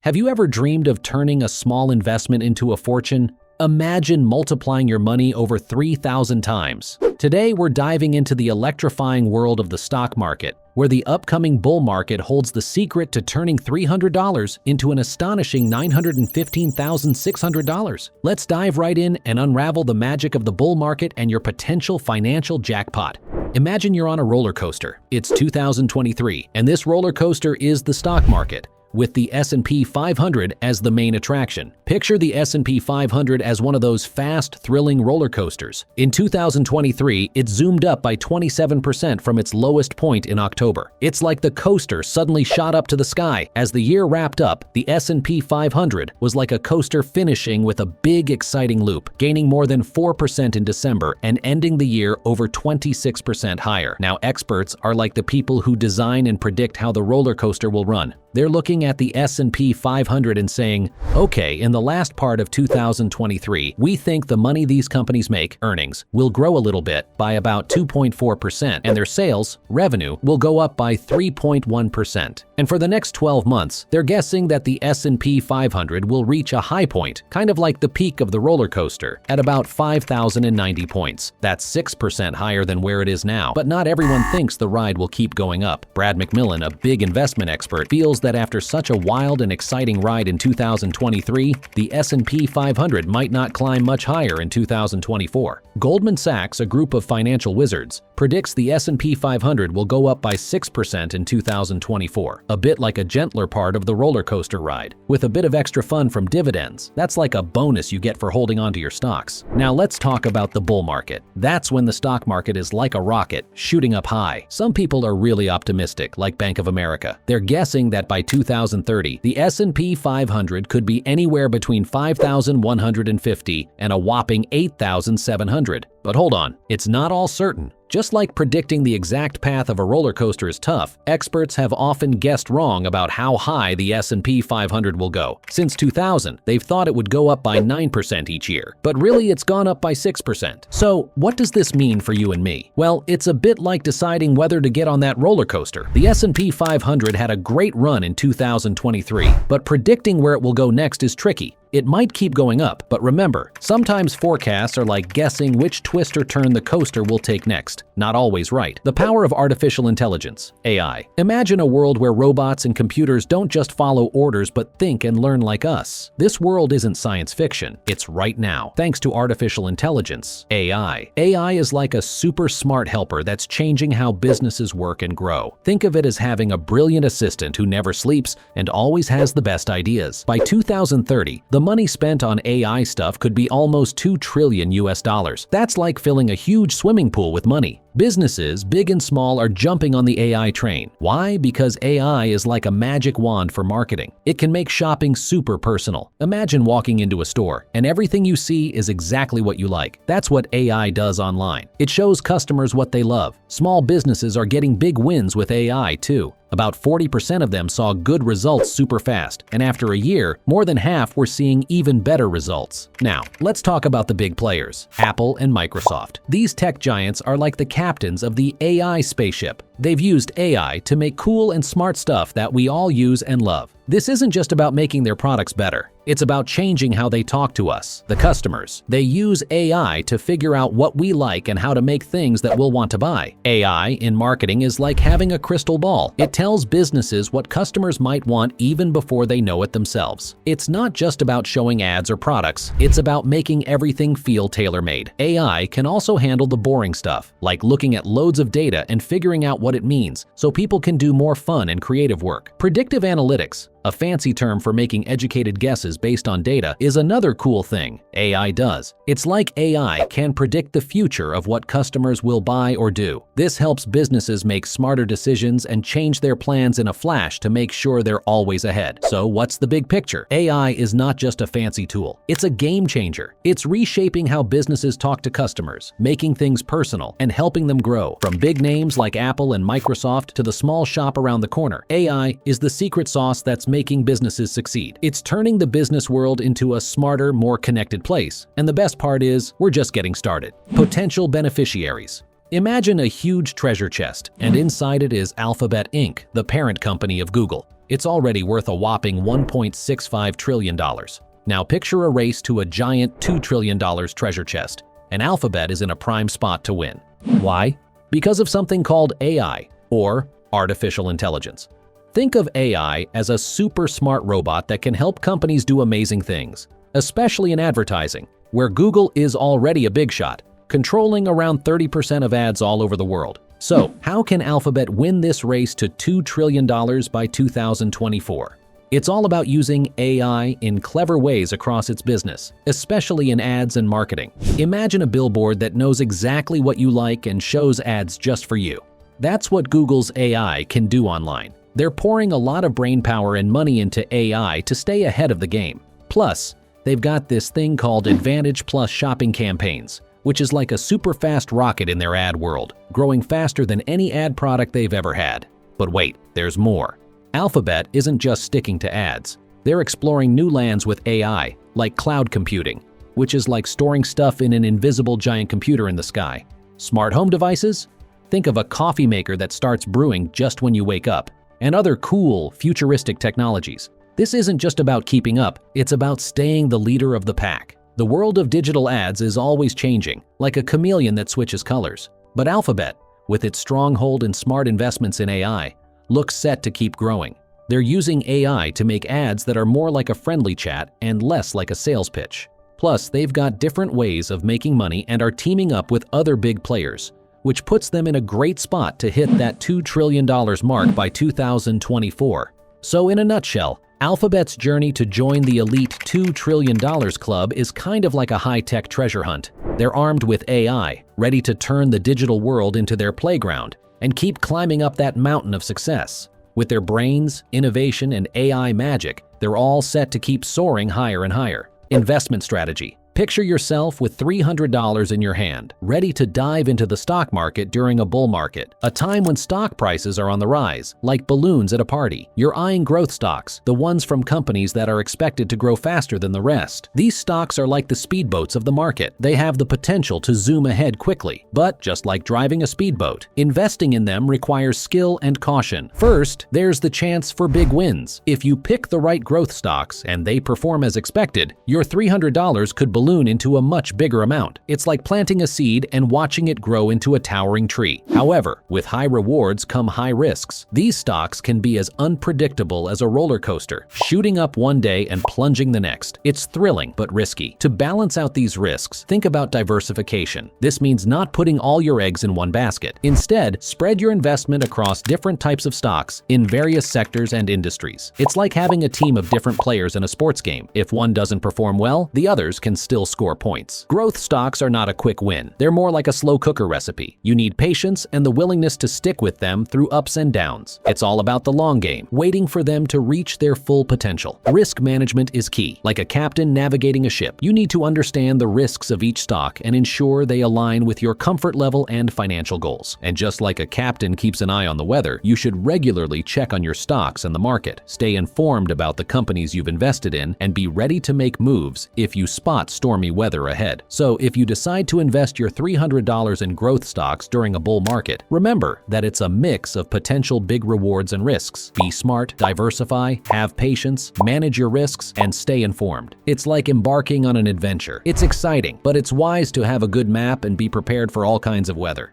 Have you ever dreamed of turning a small investment into a fortune? Imagine multiplying your money over 3,000 times. Today, we're diving into the electrifying world of the stock market, where the upcoming bull market holds the secret to turning $300 into an astonishing $915,600. Let's dive right in and unravel the magic of the bull market and your potential financial jackpot. Imagine you're on a roller coaster. It's 2023, and this roller coaster is the stock market, with the S&P 500 as the main attraction. Picture the S&P 500 as one of those fast, thrilling roller coasters. In 2023, it zoomed up by 27% from its lowest point in October. It's like the coaster suddenly shot up to the sky. As the year wrapped up, the S&P 500 was like a coaster finishing with a big, exciting loop, gaining more than 4% in December and ending the year over 26% higher. Now, experts are like the people who design and predict how the roller coaster will run. They're looking at the S&P 500 and saying, okay, in the last part of 2023, we think the money these companies make, earnings, will grow a little bit by about 2.4%, and their sales, revenue, will go up by 3.1%. And for the next 12 months, they're guessing that the S&P 500 will reach a high point, kind of like the peak of the roller coaster, at about 5,090 points. That's 6% higher than where it is now, but not everyone thinks the ride will keep going up. Brad McMillan, a big investment expert, feels that after such a wild and exciting ride in 2023, the S&P 500 might not climb much higher in 2024. Goldman Sachs, a group of financial wizards, predicts the S&P 500 will go up by 6% in 2024, a bit like a gentler part of the roller coaster ride, with a bit of extra fun from dividends. That's like a bonus you get for holding onto your stocks. Now let's talk about the bull market. That's when the stock market is like a rocket, shooting up high. Some people are really optimistic, like Bank of America. They're guessing that by 2030, the S&P 500 could be anywhere between 5,150 and a whopping 8,700. But hold on, it's not all certain. Just like predicting the exact path of a roller coaster is tough, experts have often guessed wrong about how high the S&P 500 will go. Since 2000, they've thought it would go up by 9% each year, but really it's gone up by 6%. So what does this mean for you and me? Well, it's a bit like deciding whether to get on that roller coaster. The S&P 500 had a great run in 2023, but predicting where it will go next is tricky. It might keep going up, but remember, sometimes forecasts are like guessing which twist or turn the coaster will take next. Not always right. The power of artificial intelligence, AI. Imagine a world where robots and computers don't just follow orders but think and learn like us. This world isn't science fiction. It's right now, thanks to artificial intelligence, AI. AI is like a super smart helper that's changing how businesses work and grow. Think of it as having a brilliant assistant who never sleeps and always has the best ideas. By 2030, the money spent on AI stuff could be almost $2 trillion US. That's like filling a huge swimming pool with money. Businesses, big and small, are jumping on the AI train. Why? Because AI is like a magic wand for marketing. It can make shopping super personal. Imagine walking into a store and everything you see is exactly what you like. That's what AI does online. It shows customers what they love. Small businesses are getting big wins with AI too. About 40% of them saw good results super fast, and after a year, more than half were seeing even better results. Now, let's talk about the big players, Apple and Microsoft. These tech giants are like the captains of the AI spaceship. They've used AI to make cool and smart stuff that we all use and love. This isn't just about making their products better. It's about changing how they talk to us, the customers. They use AI to figure out what we like and how to make things that we'll want to buy. AI in marketing is like having a crystal ball. It tells businesses what customers might want even before they know it themselves. It's not just about showing ads or products. It's about making everything feel tailor-made. AI can also handle the boring stuff, like looking at loads of data and figuring out what it means so people can do more fun and creative work. Predictive analytics, a fancy term for making educated guesses based on data, is another cool thing AI does. It's like AI can predict the future of what customers will buy or do. This helps businesses make smarter decisions and change their plans in a flash to make sure they're always ahead. So what's the big picture? AI is not just a fancy tool. It's a game changer. It's reshaping how businesses talk to customers, making things personal, and helping them grow. From big names like Apple and Microsoft to the small shop around the corner, AI is the secret sauce that's making businesses succeed. It's turning the business world into a smarter, more connected place. And the best part is, we're just getting started. Potential beneficiaries. Imagine a huge treasure chest, and inside it is Alphabet Inc., the parent company of Google. It's already worth a whopping $1.65 trillion. Now picture a race to a giant $2 trillion treasure chest, and Alphabet is in a prime spot to win. Why? Because of something called AI, or artificial intelligence. Think of AI as a super smart robot that can help companies do amazing things, especially in advertising, where Google is already a big shot, controlling around 30% of ads all over the world. So, how can Alphabet win this race to $2 trillion by 2024? It's all about using AI in clever ways across its business, especially in ads and marketing. Imagine a billboard that knows exactly what you like and shows ads just for you. That's what Google's AI can do online. They're pouring a lot of brainpower and money into AI to stay ahead of the game. Plus, they've got this thing called Advantage Plus shopping campaigns, which is like a super fast rocket in their ad world, growing faster than any ad product they've ever had. But wait, there's more. Alphabet isn't just sticking to ads. They're exploring new lands with AI, like cloud computing, which is like storing stuff in an invisible giant computer in the sky. Smart home devices? Think of a coffee maker that starts brewing just when you wake up, and other cool, futuristic technologies. This isn't just about keeping up, it's about staying the leader of the pack. The world of digital ads is always changing, like a chameleon that switches colors. But Alphabet, with its stronghold and smart investments in AI, looks set to keep growing. They're using AI to make ads that are more like a friendly chat and less like a sales pitch. Plus, they've got different ways of making money and are teaming up with other big players, which puts them in a great spot to hit that $2 trillion mark by 2024. So in a nutshell, Alphabet's journey to join the elite $2 trillion club is kind of like a high-tech treasure hunt. They're armed with AI, ready to turn the digital world into their playground and keep climbing up that mountain of success. With their brains, innovation, and AI magic, they're all set to keep soaring higher and higher. Investment strategy. Picture yourself with $300 in your hand, ready to dive into the stock market during a bull market, a time when stock prices are on the rise, like balloons at a party. You're eyeing growth stocks, the ones from companies that are expected to grow faster than the rest. These stocks are like the speedboats of the market. They have the potential to zoom ahead quickly, but just like driving a speedboat, investing in them requires skill and caution. First, there's the chance for big wins. If you pick the right growth stocks and they perform as expected, your $300 could balloon into a much bigger amount. It's like planting a seed and watching it grow into a towering tree. However, with high rewards come high risks. These stocks can be as unpredictable as a roller coaster, shooting up one day and plunging the next. It's thrilling but risky. To balance out these risks, think about diversification. This means not putting all your eggs in one basket. Instead, spread your investment across different types of stocks in various sectors and industries. It's like having a team of different players in a sports game. If one doesn't perform well, the others can still score points. Growth stocks are not a quick win. They're more like a slow cooker recipe. You need patience and the willingness to stick with them through ups and downs. It's all about the long game, waiting for them to reach their full potential. Risk management is key. Like a captain navigating a ship, you need to understand the risks of each stock and ensure they align with your comfort level and financial goals. And just like a captain keeps an eye on the weather, you should regularly check on your stocks and the market. Stay informed about the companies you've invested in and be ready to make moves if you spot stormy weather ahead. So if you decide to invest your $300 in growth stocks during a bull market, remember that it's a mix of potential big rewards and risks. Be smart, diversify, have patience, manage your risks, and stay informed. It's like embarking on an adventure. It's exciting, but it's wise to have a good map and be prepared for all kinds of weather.